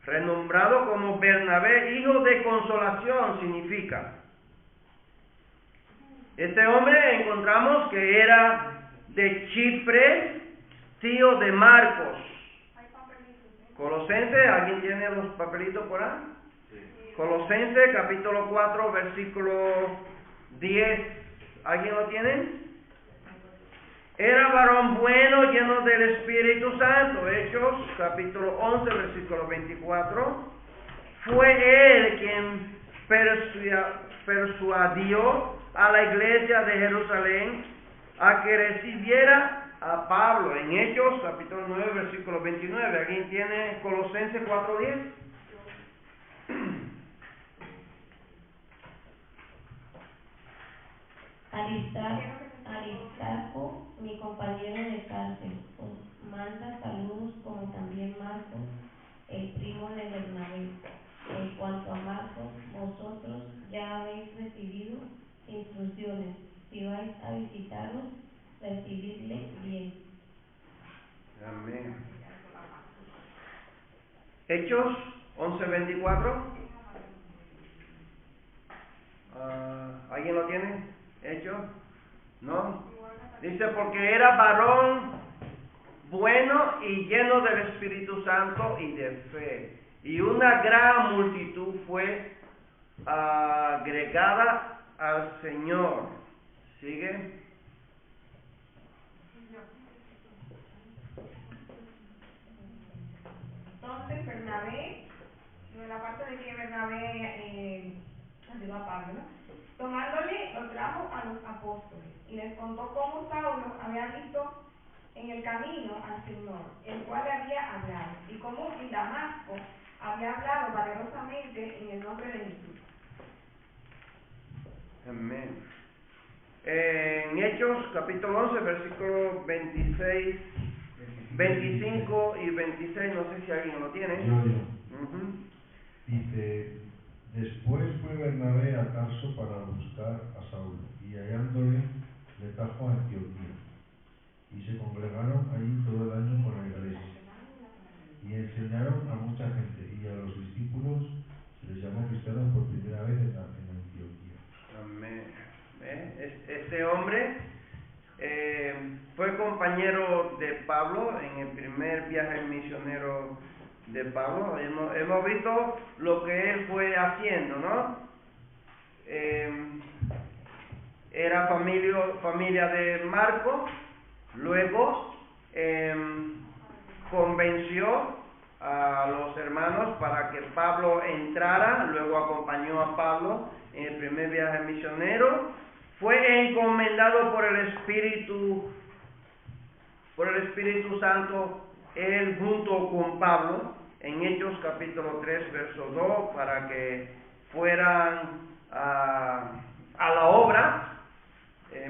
Speaker 1: renombrado como Bernabé, hijo de consolación significa. Este hombre encontramos que era de Chipre, tío de Marcos. Colosenses, ¿alguien tiene los papelitos por ahí? Sí. Colosenses capítulo 4 versículo 10, ¿alguien lo tiene? Era varón bueno, lleno del Espíritu Santo. Hechos capítulo 11 versículo 24. Fue él quien persuadió a la iglesia de Jerusalén a que recibiera a Pablo. En Hechos capítulo 9 versículo 29. ¿Alguien tiene Colosenses 4:10?
Speaker 6: Aristarco, mi compañero de cárcel, os manda saludos, como también Marcos, el primo de Bernabé. En cuanto a Marcos, vosotros ya habéis recibido instrucciones. Si vais a visitarlos, recibidle bien.
Speaker 1: Amén. Hechos 11:24. ¿Alguien lo tiene? Hechos. ¿No? Dice, porque era varón bueno y lleno del Espíritu Santo y de fe. Y una gran multitud fue agregada al Señor. ¿Sigue?
Speaker 3: Entonces Bernabé, en la parte de que Bernabé ayudó a Pablo, ¿no? Tomándole, lo trajo a los apóstoles y les contó cómo Saulo había visto en el camino al Señor, el cual le había hablado, y cómo en Damasco había hablado valerosamente en el nombre de Jesús.
Speaker 1: Amén. En Hechos capítulo 11 versículos 26, 25 y 26, no sé si alguien lo tiene.
Speaker 7: Dice, después fue Bernabé a Tarso para buscar a Saulo, y hallándole le trajo a Antioquía, y se congregaron allí todo el año con la iglesia, y enseñaron a mucha gente, y a los discípulos se les llamó cristianos por primera vez en Antioquía.
Speaker 1: Amén. Este hombre fue compañero de Pablo en el primer viaje misionero de Pablo. Hemos visto lo que él fue haciendo, ¿no? Era familia de Marcos. Luego convenció a los hermanos para que Pablo entrara. Luego acompañó a Pablo en el primer viaje misionero. Fue encomendado por el Espíritu Santo, él junto con Pablo, en Hechos capítulo 3, verso 2, para que fueran a la obra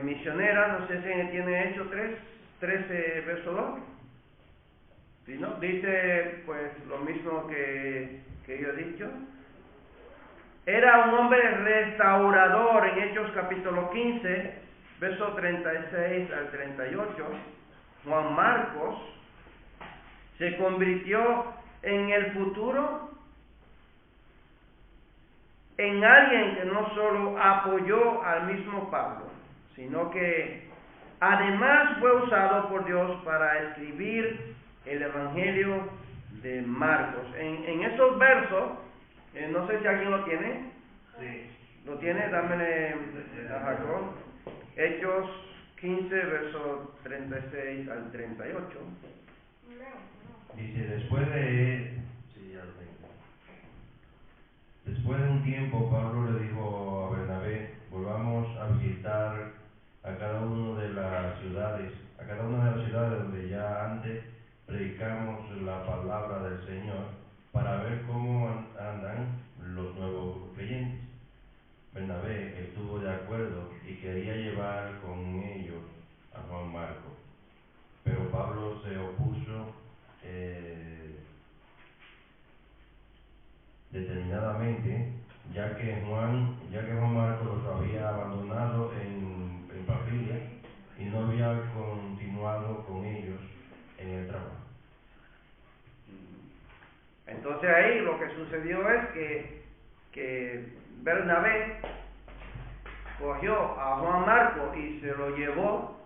Speaker 1: misionera. No sé si tiene Hechos 3, 13, verso 2. ¿Sí, no? Dice pues lo mismo que yo he dicho. Era un hombre restaurador en Hechos capítulo 15, verso 36 al 38. Juan Marcos se convirtió en el futuro en alguien que no solo apoyó al mismo Pablo, sino que además fue usado por Dios para escribir el Evangelio de Marcos. En esos versos, no sé si alguien lo tiene.
Speaker 5: Sí.
Speaker 1: ¿Lo tiene? Dámele a Jacob. Hechos 15, versos 36 al 38.
Speaker 5: Dice, después de un tiempo, Pablo le dijo a Bernabé, volvamos a visitar a cada una de las ciudades donde ya antes predicamos la palabra del Señor, para ver cómo andan los nuevos creyentes. Bernabé estuvo de acuerdo y quería llevar con ellos a Juan Marcos, pero Pablo se opuso determinadamente, ya que Juan Marcos los había abandonado en Panfilia y no había continuado con ellos en el trabajo.
Speaker 1: Entonces ahí lo que sucedió es que Bernabé cogió a Juan Marcos y se lo llevó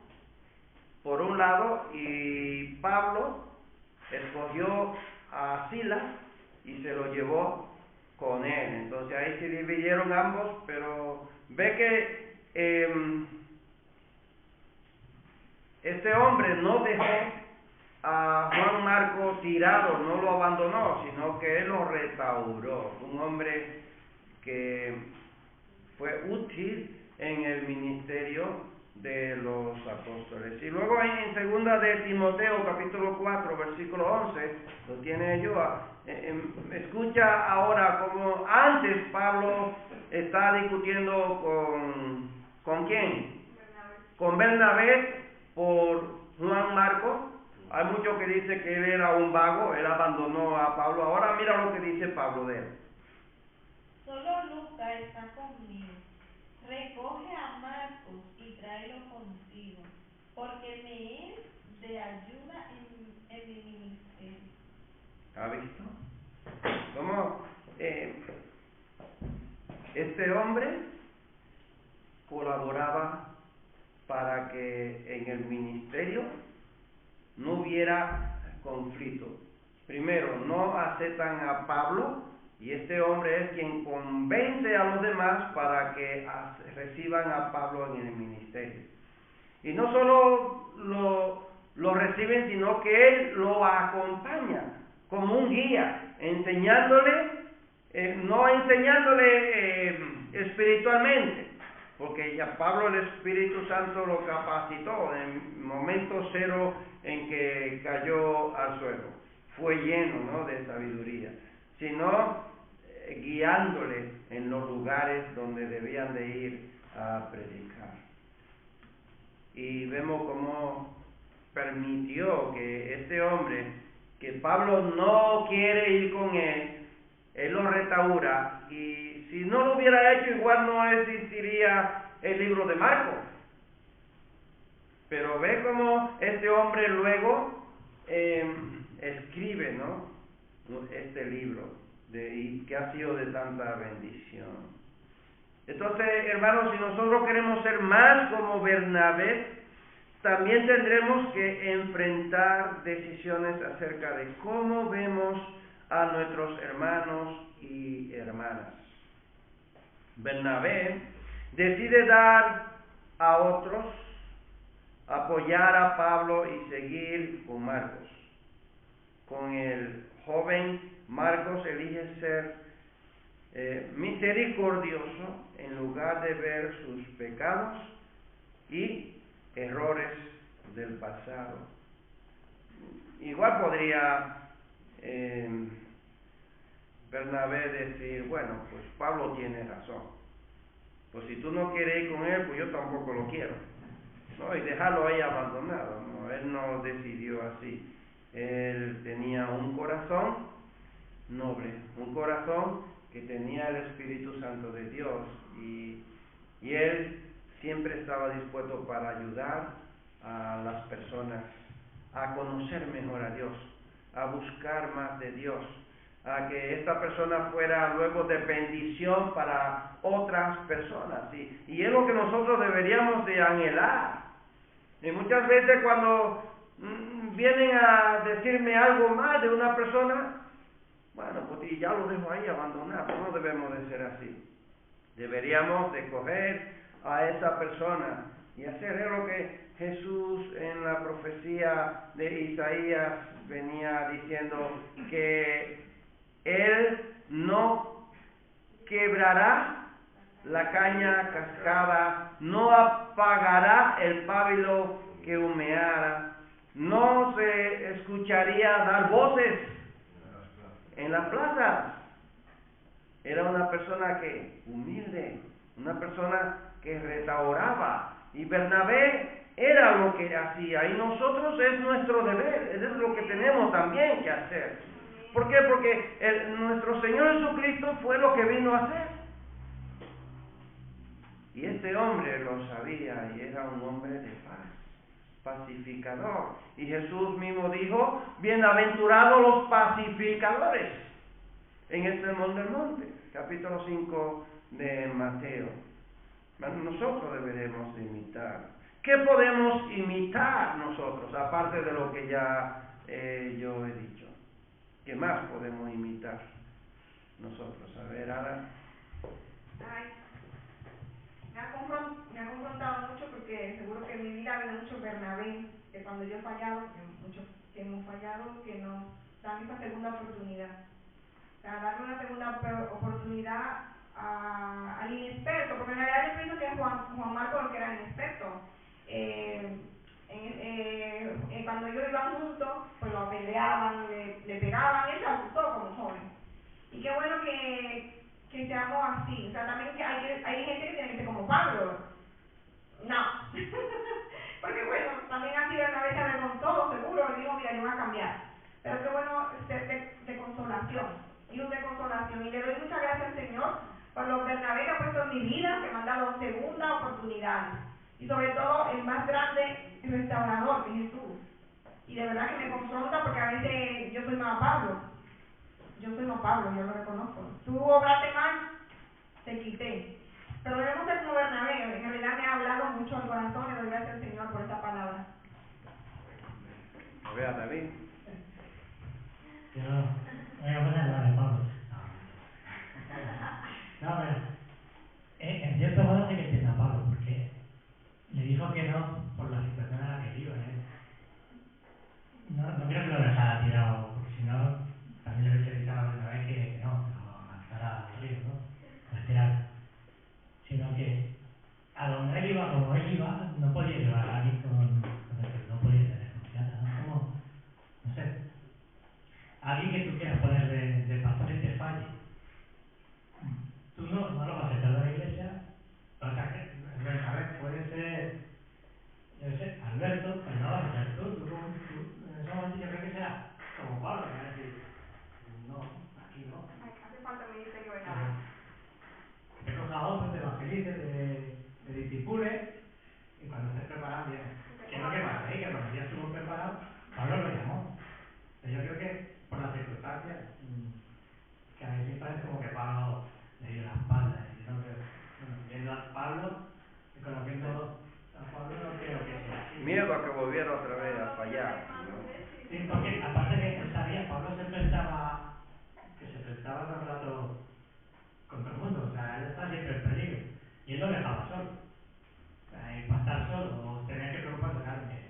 Speaker 1: por un lado, y Pablo escogió a Silas y se lo llevó con él. Entonces ahí se dividieron ambos, pero ve que este hombre no dejó a Juan Marcos tirado, no lo abandonó, sino que él lo restauró. Un hombre que fue útil en el ministerio de los apóstoles. Y luego en segunda de Timoteo capítulo 4 versículo 11, lo tiene yo, escucha ahora como antes Pablo está discutiendo ¿con quién? Con Bernabé por Juan Marcos. Hay muchos que dicen que él era un vago, él abandonó a Pablo. Ahora mira lo que dice Pablo de él.
Speaker 2: Solo Lucas está conmigo. Recoge a Marcos y tráelo contigo, porque me es de ayuda en mi ministerio.
Speaker 1: ¿Ha visto? ¿Cómo este hombre colaboraba para que en el ministerio no hubiera conflicto? Primero, no aceptan a Pablo, y este hombre es quien convence a los demás para que reciban a Pablo en el ministerio. Y no solo lo reciben, sino que él lo acompaña como un guía, enseñándole, no enseñándole espiritualmente, porque ya Pablo, el Espíritu Santo lo capacitó en el momento cero en que cayó al suelo. Fue lleno, ¿no?, de sabiduría, sino guiándole en los lugares donde debían de ir a predicar. Y vemos cómo permitió que este hombre, que Pablo no quiere ir con él lo restaura, y si no lo hubiera hecho, igual no existiría el libro de Marcos. Pero ve cómo este hombre luego escribe, ¿no?, este libro, y que ha sido de tanta bendición. Entonces, hermanos, si nosotros queremos ser más como Bernabé, también tendremos que enfrentar decisiones acerca de cómo vemos a nuestros hermanos y hermanas. Bernabé decide dar a otros, apoyar a Pablo y seguir con Marcos. Con el joven Marcos elige ser misericordioso en lugar de ver sus pecados y errores del pasado. Igual podría Bernabé decir, bueno, pues Pablo tiene razón, pues si tú no quieres ir con él, pues yo tampoco lo quiero. ¿no? Y dejarlo ahí abandonado, ¿no? Él no decidió así. Él tenía un corazón noble, un corazón que tenía el Espíritu Santo de Dios, y él siempre estaba dispuesto para ayudar a las personas a conocer mejor a Dios, a buscar más de Dios, a que esta persona fuera luego de bendición para otras personas, y es lo que nosotros deberíamos de anhelar. Y muchas veces cuando vienen a decirme algo más de una persona, bueno, pues y ya lo dejo ahí abandonado. No debemos de ser así. Deberíamos de coger a esa persona y hacer lo que Jesús en la profecía de Isaías venía diciendo, que Él no quebrará la caña cascada, no apagará el pábilo que humeara, no se escucharía dar voces en las plazas. Era una persona que humilde, una persona que restauraba, y Bernabé era lo que hacía, y nosotros es nuestro deber, es lo que tenemos también que hacer. ¿Por qué? Porque nuestro Señor Jesucristo fue lo que vino a hacer. Y este hombre lo sabía, y era un hombre de paz, pacificador. Y Jesús mismo dijo, bienaventurados los pacificadores, en el Sermón del Monte, capítulo 5 de Mateo. Nosotros deberemos imitar. ¿Qué podemos imitar nosotros, aparte de lo que ya yo he dicho? ¿Qué más podemos imitar nosotros? A ver, Ada.
Speaker 3: Me ha confrontado mucho, porque seguro que en mi vida ha habido mucho Bernabé, que cuando yo he fallado, muchos que hemos fallado, que nos dan esa segunda oportunidad. O sea, darle una segunda oportunidad al inexperto, porque en realidad yo pienso que Juan Marcos, lo que era inexperto, cuando ellos iban juntos, pues lo apedreaban, le pegaban, él se asustó como joven. Y qué bueno que seamos así. O sea, también que hay gente que tiene que ser como Pablo. No. Porque bueno, también así Bernabé se avergonzó, seguro, y dijo, mira, yo voy a cambiar. Pero qué bueno ser de consolación, hijos de consolación. Y le doy muchas gracias al Señor por los Bernabé que ha puesto en mi vida, que me han dado segunda oportunidades. Y sobre todo el más grande restaurador, que es Jesús. Y de verdad que me confronta, porque a veces yo soy más Pablo. Yo lo reconozco. Tú obraste mal, te quité. Pero debemos ser como Bernabé. En realidad me ha hablado mucho al corazón, y le doy gracias al Señor por esta palabra.
Speaker 1: A ver, David.
Speaker 8: Yo voy a poner la de Pablo. No, pero en cierto modo sí que entiendo a Pablo, porque le dijo que no por la situación en la que iba. No creo que lo dejara tirado, porque si no, también le hubiese dicho a Bernabé que no, que lo lanzara al río, ¿no? Retirar. Sino que a donde él iba, como él iba, no podía llevar a alguien con el que no podía tener confianza, ¿no? Como, no sé, alguien que tú quieras poner de pastor y te falle. Tú no lo vas a echar de la iglesia. O sea, que Bernabé puede ser, yo sé, Alberto, pero no lo vas a echar tú. En ese momento yo creo que será como Pablo, que va a decir, no, aquí no.
Speaker 3: Hace falta el ministerio de nada.
Speaker 8: Te coja a otro, te evangelice, te discipule, y cuando estés preparado viene. ¿Qué es lo que pasa? Que cuando ya estuvo preparado, Pablo lo llamó. Pero yo creo que por las circunstancias, que a veces parece como que Pablo le dio la espalda. Y yo no creo, viendo a Pablo, y conociendo a Pablo, no creo que sea así.
Speaker 1: Miedo a que volviera otra vez a fallar, ¿no?
Speaker 8: Sí, porque aparte que él sabía, Pablo se enfrentaba todo el rato con todo el mundo, o sea, él está siempre en peligro, y él lo dejaba solo. O sea, y para estar solo, o tenía que preocuparse de alguien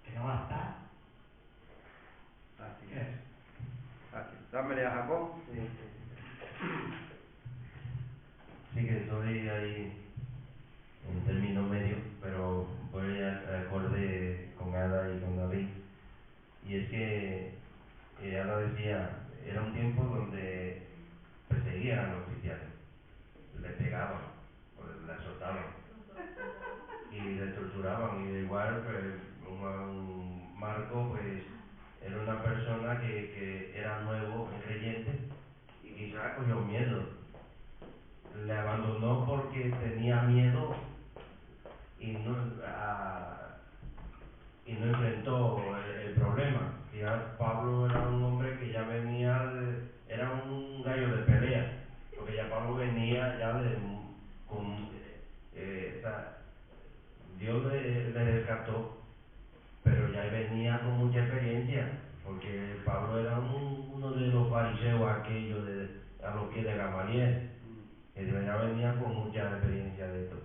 Speaker 8: que no va a estar.
Speaker 1: Así
Speaker 8: ¿Qué es?
Speaker 1: Así. Dámele a Jacob.
Speaker 5: Sí que estoy ahí en término medio, pero voy a acorde con Ada y con David. Y es que Ada decía, era un tiempo donde perseguían a los cristianos, le pegaban, le azotaban, y le torturaban, y le igual, Marco, pues, era una persona que era nuevo, creyente, y quizás cogió miedo. Le abandonó porque tenía miedo y no enfrentó el problema. Ya Pablo era un hombre que ya venía, era un gallo de pelea, porque ya Pablo venía ya Dios le rescató, pero ya venía con mucha experiencia, porque Pablo era uno de los fariseos aquellos a los pies de Gamaliel, que ya venía con mucha experiencia de esto,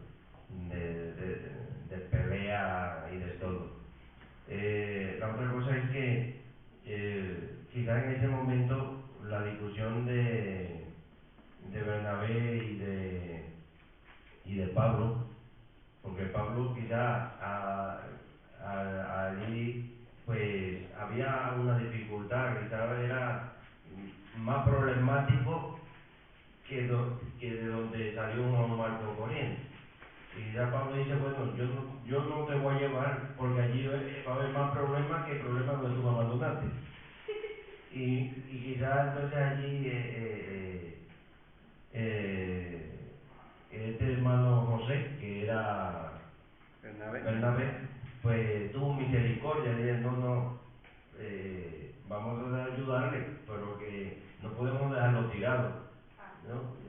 Speaker 5: de pelea y de todo. La otra cosa es que quizás en ese momento la discusión de Bernabé y de Pablo, porque Pablo quizás allí pues había una dificultad, quizás era más problemático que de donde salió un Marco corriente. Y ya Pablo dice, bueno, yo no te voy a llevar porque allí va a haber más problemas que el problema donde tú me abandonaste. Y quizás entonces allí este hermano José, que era Bernabé, pues tuvo misericordia, le dijo, no, vamos a ayudarle, pero que no podemos dejarlo tirado, ¿no?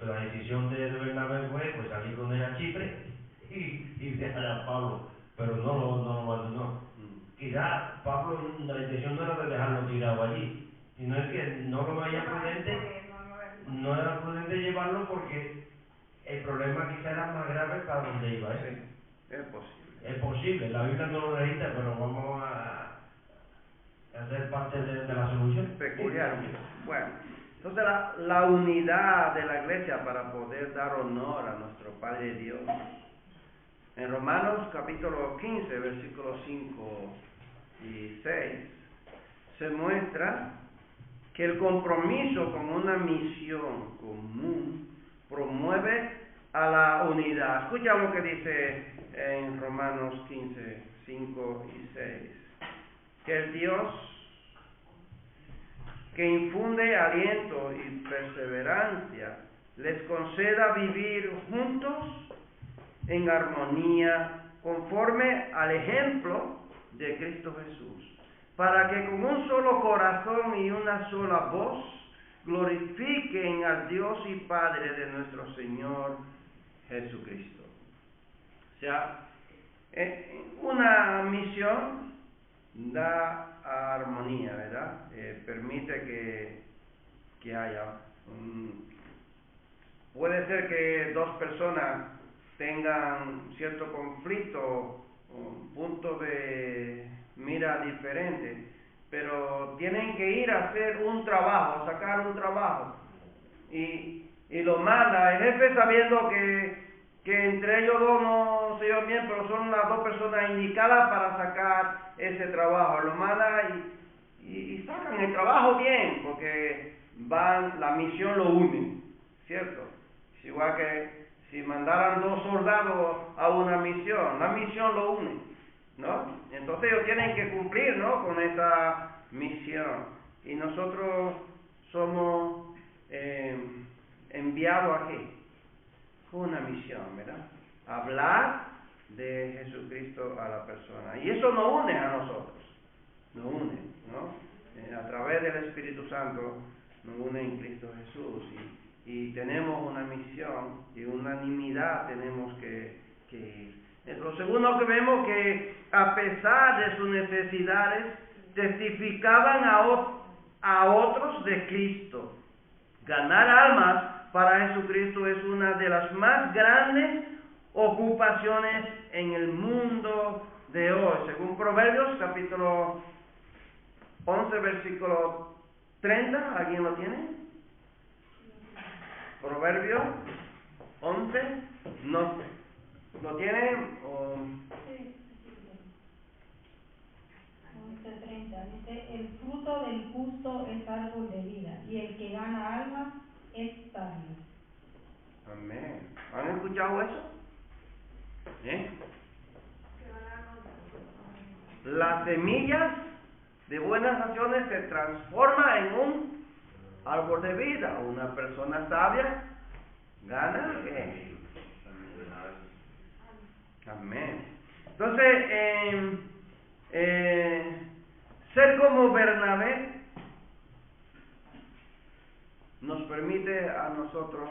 Speaker 5: La decisión de Bernabé fue pues salir con él a Chipre y dejar a Pablo, pero no lo abandonó. Quizás Pablo, la intención no era de dejarlo tirado allí, sino es que no lo veía prudente, no era prudente llevarlo porque el problema quizás era más grave para donde iba.
Speaker 1: Sí, es posible.
Speaker 5: Es posible, la Biblia no lo registra, pero vamos a hacer parte de la solución.
Speaker 1: Peculiar. Bueno, entonces la unidad de la iglesia para poder dar honor a nuestro Padre Dios. En Romanos capítulo 15, versículos 5 y 6, se muestra que el compromiso con una misión común promueve a la unidad. Escucha lo que dice en Romanos 15, 5 y 6. Que el Dios que infunde aliento y perseverancia les conceda vivir juntos en armonía conforme al ejemplo de Cristo Jesús, para que con un solo corazón y una sola voz glorifiquen al Dios y Padre de nuestro Señor Jesucristo. O sea, una misión da armonía, ¿verdad? Permite que haya puede ser que dos personas tengan cierto conflicto, un punto de mira diferente, pero tienen que ir a hacer un trabajo, sacar un trabajo, y lo manda el jefe sabiendo que entre ellos dos no se llevan bien, pero son las dos personas indicadas para sacar ese trabajo. Lo manda y sacan el trabajo bien, porque la misión lo une, ¿cierto? Es igual que si mandaran dos soldados a una misión, la misión lo une, ¿no? Entonces ellos tienen que cumplir, ¿no?, con esa misión. Y nosotros somos enviados aquí con una misión, ¿verdad? Hablar de Jesucristo a la persona. Y eso nos une a nosotros, nos une, ¿no? A través del Espíritu Santo nos une en Cristo Jesús. Y tenemos una misión y unanimidad tenemos que ir. Lo segundo que vemos, que a pesar de sus necesidades testificaban a otros de Cristo. Ganar almas para Jesucristo es una de las más grandes ocupaciones en el mundo de hoy. Según Proverbios capítulo 11 versículo 30, ¿alguien lo tiene? Proverbio 11, no, ¿lo tienen?
Speaker 4: Sí. 11:30 dice: el fruto del justo es árbol de vida, y el que gana almas es sabio.
Speaker 1: Amén. ¿Han escuchado eso? las semillas de buenas acciones se transforman en un árbol de vida. Una persona sabia gana ¿qué? Amén. Entonces, ser como Bernabé nos permite a nosotros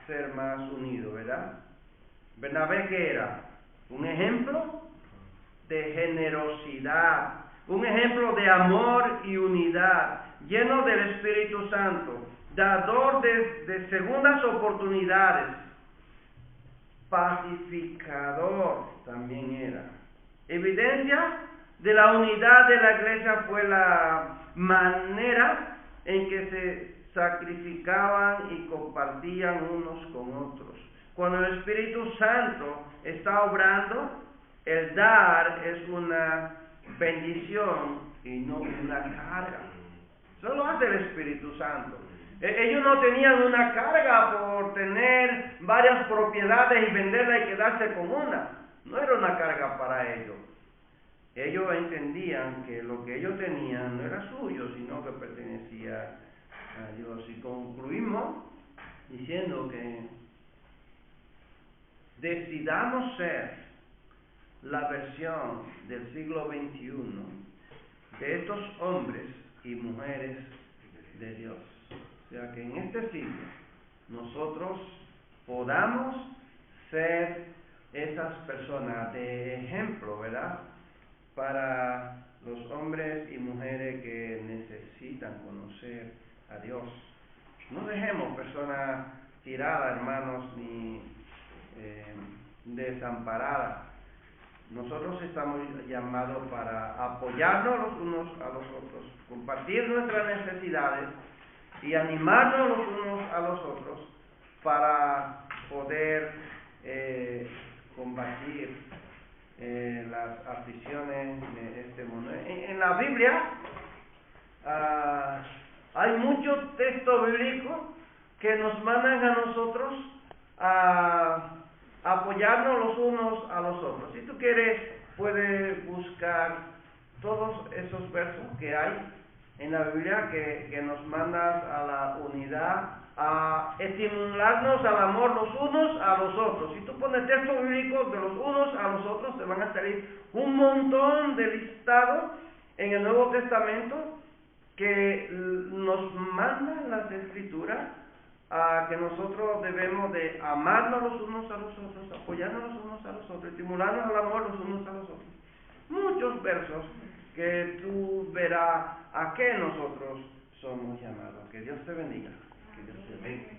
Speaker 1: ser más unidos, ¿verdad? Bernabé, ¿qué era? Un ejemplo de generosidad, un ejemplo de amor y unidad, lleno del Espíritu Santo, dador de segundas oportunidades, pacificador también era. Evidencia de la unidad de la iglesia fue la manera en que se sacrificaban y compartían unos con otros. Cuando el Espíritu Santo está obrando, el dar es una bendición y no una carga. Eso lo hace el Espíritu Santo. Ellos no tenían una carga por tener varias propiedades y venderla y quedarse con una. No era una carga para ellos. Ellos entendían que lo que ellos tenían no era suyo, sino que pertenecía a Dios. Y concluimos diciendo que decidamos ser la versión del siglo XXI de estos hombres y mujeres de Dios. O sea, que en este siglo nosotros podamos ser esas personas de ejemplo, ¿verdad? Para los hombres y mujeres que necesitan conocer a Dios. No dejemos personas tiradas, hermanos, ni desamparadas. Nosotros estamos llamados para apoyarnos los unos a los otros, compartir nuestras necesidades y animarnos los unos a los otros para poder combatir las aflicciones de este mundo. En la Biblia hay muchos textos bíblicos que nos mandan a nosotros a apoyarnos los unos a los otros. Si tú quieres, puedes buscar todos esos versos que hay en la Biblia que nos mandan a la unidad, a estimularnos al amor los unos a los otros. Si tú pones textos bíblicos de los unos a los otros, te van a salir un montón de listados en el Nuevo Testamento que nos mandan las Escrituras a que nosotros debemos de amarnos los unos a los otros, apoyarnos los unos a los otros, estimularnos al amor los unos a los otros. Muchos versos que tú verás a qué nosotros somos llamados. Que Dios te bendiga. Que Dios te bendiga.